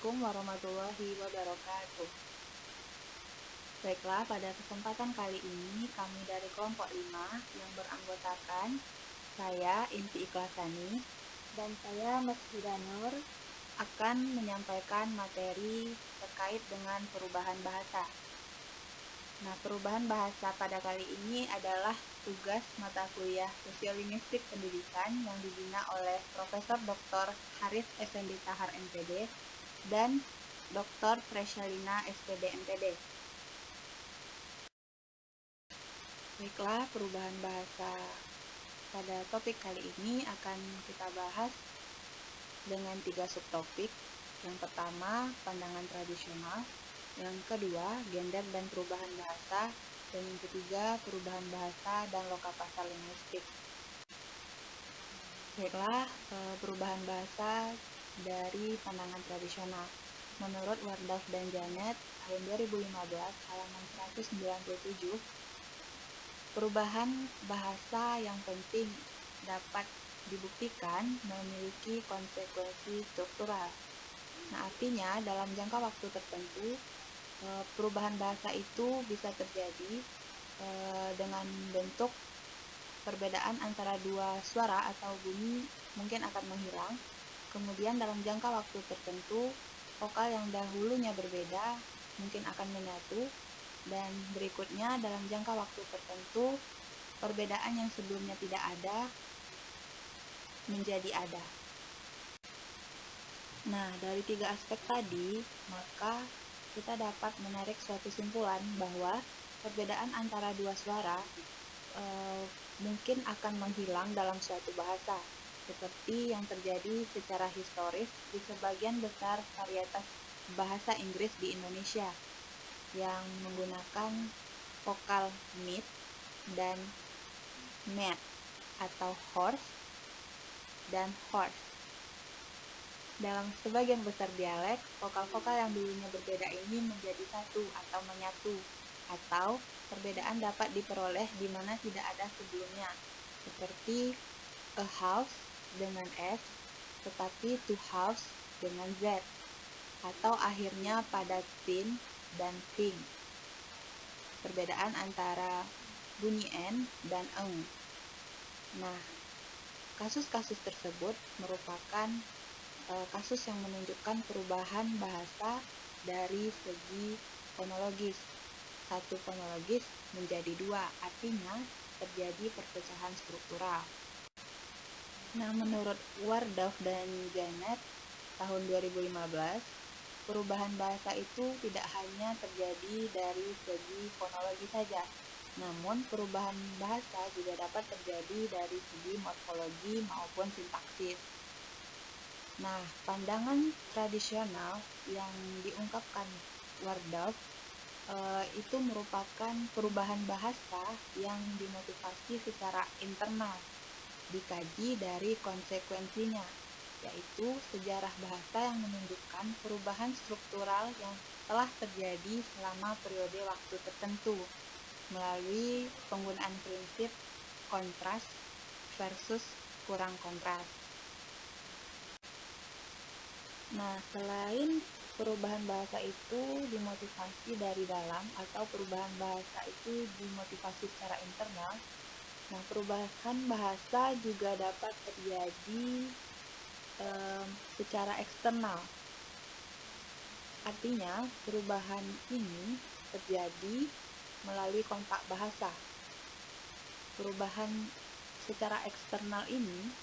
Assalamualaikum warahmatullahi wabarakatuh. Baiklah, pada kesempatan kali ini kami dari kelompok 5 yang beranggotakan saya Inti Ikhlasani dan saya Mas Hidanur akan menyampaikan materi terkait dengan perubahan bahasa. Nah, perubahan bahasa pada kali ini adalah tugas mata kuliah Sosiolinguistik Pendidikan yang dibina oleh Profesor Dr. Haris Effendi Tahar MPD dan Dr. Presyalina SPD MPD. Baiklah, perubahan bahasa pada topik kali ini akan kita bahas dengan 3 subtopik. Yang pertama, pandangan tradisional. Yang kedua, gender dan perubahan bahasa. Dan yang ketiga, perubahan bahasa dan lokapasar linguistik. Baiklah, perubahan bahasa dari pandangan tradisional. Menurut Wardorf dan Janet, tahun 2015, halaman 197, perubahan bahasa yang penting dapat dibuktikan memiliki konsekuensi struktural. Nah, artinya dalam jangka waktu tertentu, perubahan bahasa itu bisa terjadi dengan bentuk perbedaan antara dua suara atau bunyi mungkin akan menghilang. Kemudian dalam jangka waktu tertentu, vokal yang dahulunya berbeda mungkin akan menyatu, dan berikutnya dalam jangka waktu tertentu, perbedaan yang sebelumnya tidak ada menjadi ada. Nah, dari 3 aspek tadi, maka kita dapat menarik suatu kesimpulan bahwa perbedaan antara dua suara mungkin akan menghilang dalam suatu bahasa, seperti yang terjadi secara historis di sebagian besar varietas bahasa Inggris di Indonesia yang menggunakan vokal mid dan met atau horse dan horse. Dalam sebagian besar dialek, vokal-vokal yang dulunya berbeda ini menjadi satu atau menyatu, atau perbedaan dapat diperoleh di mana tidak ada sebelumnya, seperti a house dengan S, tetapi to house dengan Z, atau akhirnya pada tin dan thing. Perbedaan antara bunyi N dan eng. Nah, kasus-kasus tersebut merupakan kasus yang menunjukkan perubahan bahasa dari segi fonologis. Satu fonologis menjadi dua, artinya terjadi perpecahan struktural. Nah, menurut Wardorf dan Janet tahun 2015, perubahan bahasa itu tidak hanya terjadi dari segi fonologi saja, namun perubahan bahasa juga dapat terjadi dari segi morfologi maupun sintaksis. Nah, pandangan tradisional yang diungkapkan Wardorf itu merupakan perubahan bahasa yang dimotivasi secara internal, dikaji dari konsekuensinya, yaitu sejarah bahasa yang menunjukkan perubahan struktural yang telah terjadi selama periode waktu tertentu melalui penggunaan prinsip kontras versus kurang kontras. Nah, selain perubahan bahasa itu dimotivasi dari dalam atau perubahan bahasa itu dimotivasi secara internal, nah perubahan bahasa juga dapat terjadi secara eksternal. Artinya, perubahan ini terjadi melalui kontak bahasa. Perubahan secara eksternal ini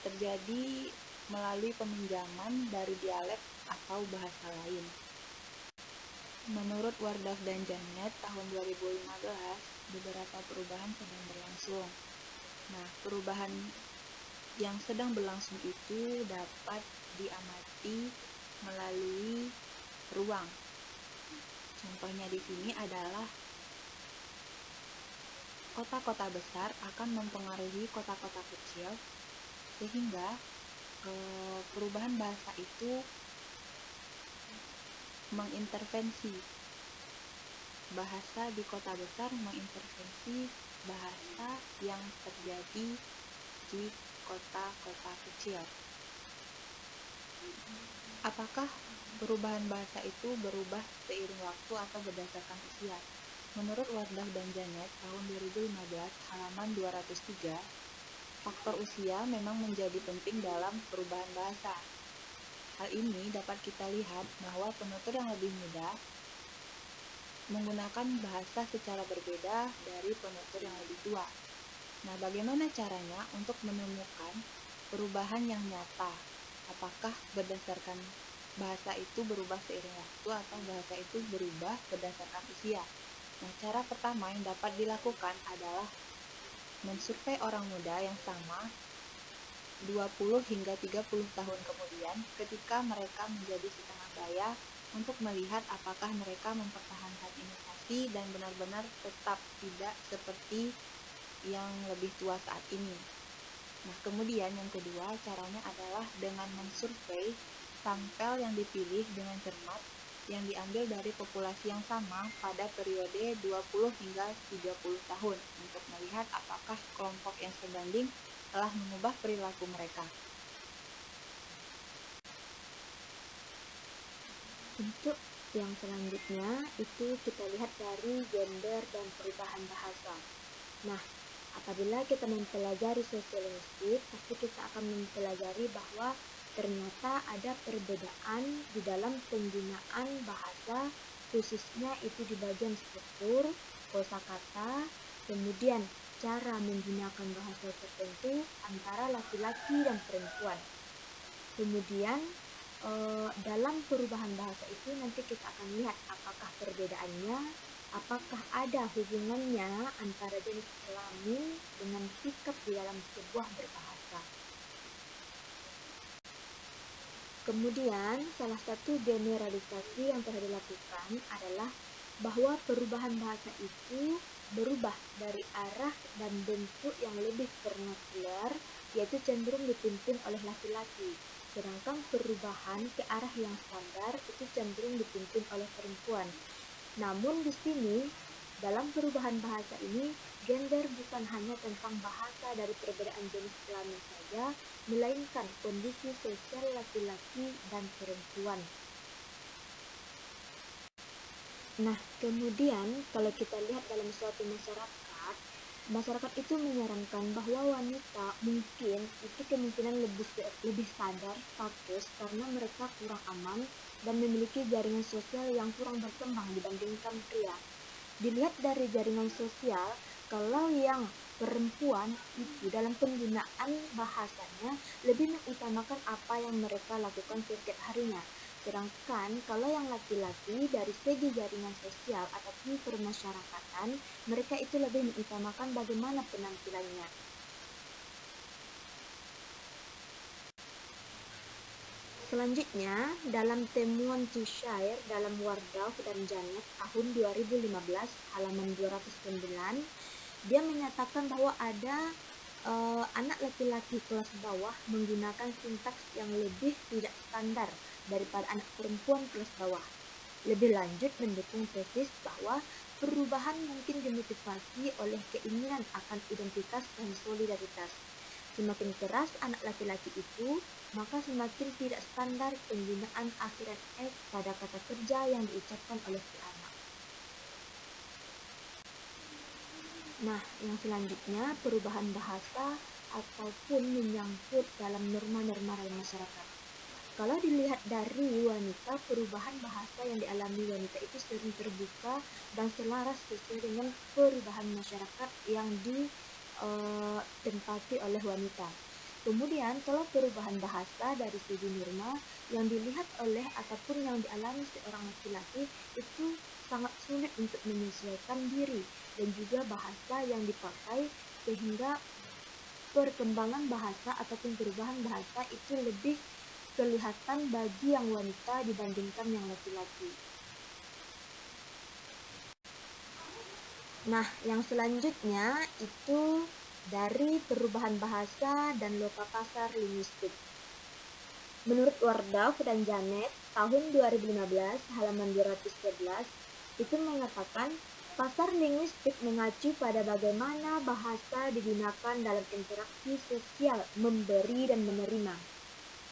terjadi melalui peminjaman dari dialek atau bahasa lain. Menurut Wardorf dan Janet tahun 2015, beberapa perubahan sedang berlangsung. Nah, perubahan yang sedang berlangsung itu dapat diamati melalui ruang. Contohnya di sini adalah kota-kota besar akan mempengaruhi kota-kota kecil, sehingga perubahan bahasa itu mengintervensi bahasa di kota besar, mengintervensi bahasa yang terjadi di kota-kota kecil. Apakah perubahan bahasa itu berubah seiring waktu atau berdasarkan usia? Menurut Wardah dan Janet, tahun 2015, halaman 203, faktor usia memang menjadi penting dalam perubahan bahasa. Hal ini dapat kita lihat bahwa penutur yang lebih muda menggunakan bahasa secara berbeda dari penutur yang lebih tua. Nah, bagaimana caranya untuk menemukan perubahan yang nyata? Apakah berdasarkan bahasa itu berubah seiring waktu atau bahasa itu berubah berdasarkan usia? Nah, cara pertama yang dapat dilakukan adalah mensurvei orang muda yang sama 20 hingga 30 tahun kemudian ketika mereka menjadi setengah baya untuk melihat apakah mereka mempertahankan inovasi dan benar-benar tetap tidak seperti yang lebih tua saat ini. Nah, kemudian yang kedua caranya adalah dengan mensurvei sampel yang dipilih dengan cermat yang diambil dari populasi yang sama pada periode 20 hingga 30 tahun untuk melihat apakah kelompok yang sebanding telah mengubah perilaku mereka. Untuk yang selanjutnya itu kita lihat dari gender dan perubahan bahasa. Nah, apabila kita mempelajari sosiolingvistik, pasti kita akan mempelajari bahwa ternyata ada perbedaan di dalam penggunaan bahasa, khususnya itu di bagian struktur, kosakata, kemudian cara menggunakan bahasa tertentu antara laki-laki dan perempuan. Kemudian dalam perubahan bahasa itu nanti kita akan lihat apakah perbedaannya, apakah ada hubungannya antara jenis kelamin dengan sikap di dalam sebuah berbahasa. Kemudian salah satu generalisasi yang telah dilakukan adalah bahwa perubahan bahasa itu berubah dari arah dan bentuk yang lebih vernakular, yaitu cenderung dipimpin oleh laki-laki. Sedangkan perubahan ke arah yang standar itu cenderung dipimpin oleh perempuan. Namun di sini dalam perubahan bahasa ini, gender bukan hanya tentang bahasa dari perbedaan jenis kelamin saja, melainkan kondisi sosial laki-laki dan perempuan. Nah, kemudian kalau kita lihat dalam suatu masyarakat itu menyarankan bahwa wanita mungkin itu kemungkinan lebih sadar status karena mereka kurang aman dan memiliki jaringan sosial yang kurang berkembang dibandingkan pria. Dilihat dari jaringan sosial, kalau yang perempuan itu dalam penggunaan bahasanya lebih mengutamakan apa yang mereka lakukan setiap harinya. Sedangkan kalau yang laki-laki dari segi jaringan sosial ataupun permasyarakatan, mereka itu lebih mengutamakan bagaimana penampilannya. Selanjutnya, dalam temuan Tushire dalam Wardah dan Janet tahun 2015 halaman 209, dia menyatakan bahwa ada anak laki-laki kelas bawah menggunakan sintaks yang lebih tidak standar daripada anak perempuan kelas bawah. Lebih lanjut mendukung tesis bahwa perubahan mungkin dimotivasi oleh keinginan akan identitas dan solidaritas. Semakin keras anak laki-laki itu, maka semakin tidak standar penggunaan akhiran S pada kata kerja yang diucapkan oleh si anak. Nah, yang selanjutnya perubahan bahasa ataupun menyangkut dalam norma-norma masyarakat. Kalau dilihat dari wanita, perubahan bahasa yang dialami wanita itu sering terbuka dan selaras sesuai dengan perubahan masyarakat yang ditempati oleh wanita. Kemudian kalau perubahan bahasa dari segi norma yang dilihat oleh ataupun yang dialami seorang laki-laki itu sangat sulit untuk menyesuaikan diri dan juga bahasa yang dipakai, sehingga perkembangan bahasa ataupun perubahan bahasa itu lebih kelihatan bagi yang wanita dibandingkan yang laki-laki. Nah, yang selanjutnya itu dari perubahan bahasa dan loka pasar linguistik. Menurut Wardah dan Janet tahun 2015 halaman 211 itu mengatakan pasar linguistik mengacu pada bagaimana bahasa digunakan dalam interaksi sosial memberi dan menerima.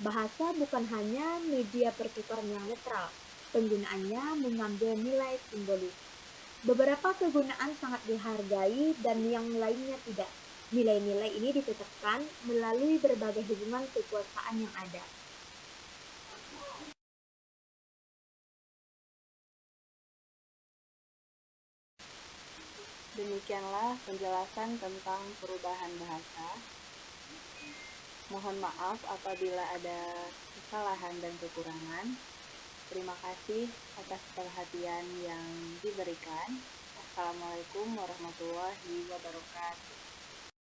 Bahasa bukan hanya media pertukaran yang netral, penggunaannya mengambil nilai simbolis. Beberapa kegunaan sangat dihargai dan yang lainnya tidak. Nilai-nilai ini ditetapkan melalui berbagai hubungan kekuasaan yang ada. Demikianlah penjelasan tentang perubahan bahasa. Mohon maaf apabila ada kesalahan dan kekurangan. Terima kasih atas perhatian yang diberikan. Assalamualaikum warahmatullahi wabarakatuh.